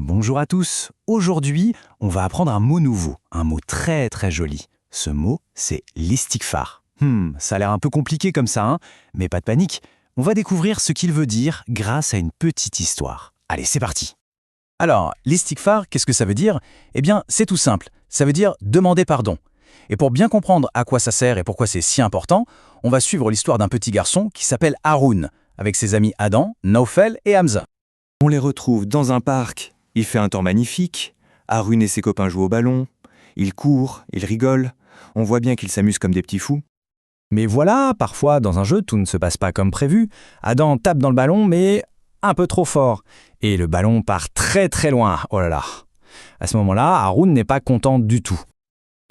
Bonjour à tous. Aujourd'hui, on va apprendre un mot nouveau, un mot très très joli. Ce mot, c'est l'istighfar. Ça a l'air un peu compliqué comme ça, hein, mais pas de panique. On va découvrir ce qu'il veut dire grâce à une petite histoire. Allez, c'est parti. Alors, l'istighfar, qu'est-ce que ça veut dire? Eh bien, c'est tout simple. Ça veut dire demander pardon. Et pour bien comprendre à quoi ça sert et pourquoi c'est si important, on va suivre l'histoire d'un petit garçon qui s'appelle Haroun, avec ses amis Adam, Naufel et Hamza. On les retrouve dans un parc. Il fait un temps magnifique. Haroun et ses copains jouent au ballon. Ils courent, ils rigolent. On voit bien qu'ils s'amusent comme des petits fous. Mais voilà, parfois, dans un jeu, tout ne se passe pas comme prévu. Adam tape dans le ballon, mais un peu trop fort. Et le ballon part très très loin. Oh là là. À ce moment-là, Haroun n'est pas content du tout.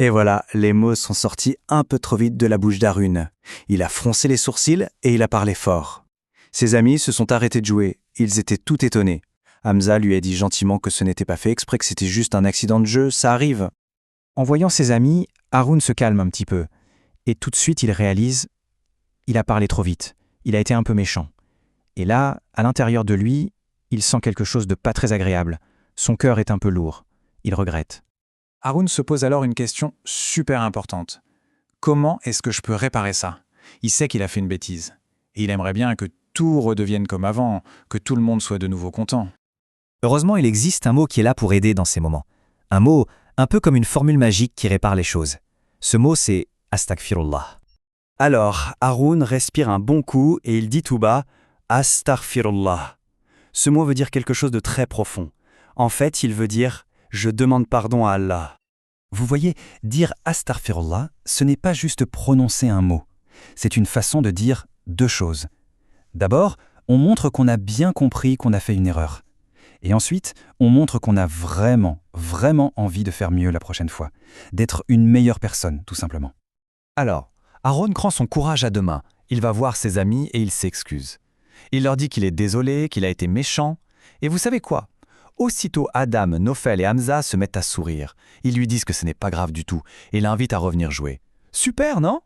Et voilà, les mots sont sortis un peu trop vite de la bouche d'Haroun. Il a froncé les sourcils et il a parlé fort. Ses amis se sont arrêtés de jouer. Ils étaient tout étonnés. Hamza lui a dit gentiment que ce n'était pas fait exprès, que c'était juste un accident de jeu, ça arrive. En voyant ses amis, Haroun se calme un petit peu. Et tout de suite, il réalise, il a parlé trop vite. Il a été un peu méchant. Et là, à l'intérieur de lui, il sent quelque chose de pas très agréable. Son cœur est un peu lourd. Il regrette. Haroun se pose alors une question super importante. Comment est-ce que je peux réparer ça? Il sait qu'il a fait une bêtise. Et il aimerait bien que tout redevienne comme avant, que tout le monde soit de nouveau content. Heureusement, il existe un mot qui est là pour aider dans ces moments. Un mot un peu comme une formule magique qui répare les choses. Ce mot, c'est « Astaghfirullah ». Alors, Haroun respire un bon coup et il dit tout bas « Astaghfirullah ». Ce mot veut dire quelque chose de très profond. En fait, il veut dire « Je demande pardon à Allah ». Vous voyez, dire « Astaghfirullah », ce n'est pas juste prononcer un mot. C'est une façon de dire deux choses. D'abord, on montre qu'on a bien compris qu'on a fait une erreur. Et ensuite, on montre qu'on a vraiment envie de faire mieux la prochaine fois, d'être une meilleure personne, tout simplement. Alors, Haroun prend son courage à deux mains. Il va voir ses amis et il s'excuse. Il leur dit qu'il est désolé, qu'il a été méchant. Et vous savez quoi? Aussitôt Adam, Naufel et Hamza se mettent à sourire. Ils lui disent que ce n'est pas grave du tout et l'invitent à revenir jouer. Super, non?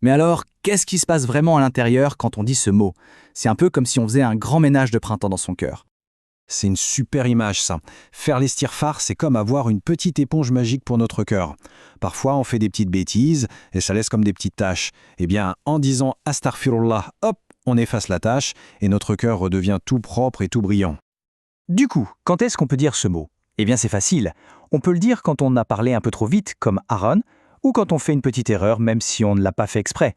Mais alors, qu'est-ce qui se passe vraiment à l'intérieur quand on dit ce mot? C'est un peu comme si on faisait un grand ménage de printemps dans son cœur. C'est une super image, ça. Faire l'istighfar, c'est comme avoir une petite éponge magique pour notre cœur. Parfois, on fait des petites bêtises et ça laisse comme des petites taches. Eh bien, en disant « Astaghfirullah », hop, on efface la tache et notre cœur redevient tout propre et tout brillant. Du coup, quand est-ce qu'on peut dire ce mot? Eh bien, c'est facile. On peut le dire quand on a parlé un peu trop vite, comme Aaron, ou quand on fait une petite erreur, même si on ne l'a pas fait exprès.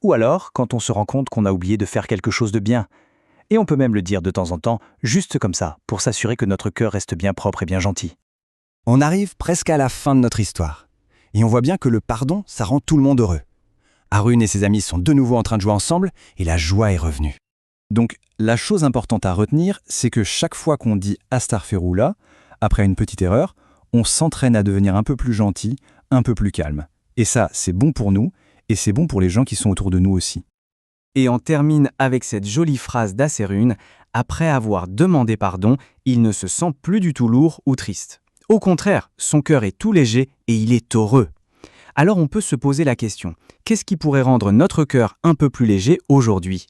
Ou alors, quand on se rend compte qu'on a oublié de faire quelque chose de bien. Et on peut même le dire de temps en temps, juste comme ça, pour s'assurer que notre cœur reste bien propre et bien gentil. On arrive presque à la fin de notre histoire. Et on voit bien que le pardon, ça rend tout le monde heureux. Haroun et ses amis sont de nouveau en train de jouer ensemble et la joie est revenue. Donc, la chose importante à retenir, c'est que chaque fois qu'on dit « Astaghfirullah », après une petite erreur, on s'entraîne à devenir un peu plus gentil, un peu plus calme. Et ça, c'est bon pour nous, et c'est bon pour les gens qui sont autour de nous aussi. Et on termine avec cette jolie phrase d'Haroun. Après avoir demandé pardon, il ne se sent plus du tout lourd ou triste. Au contraire, son cœur est tout léger et il est heureux. Alors on peut se poser la question, qu'est-ce qui pourrait rendre notre cœur un peu plus léger aujourd'hui?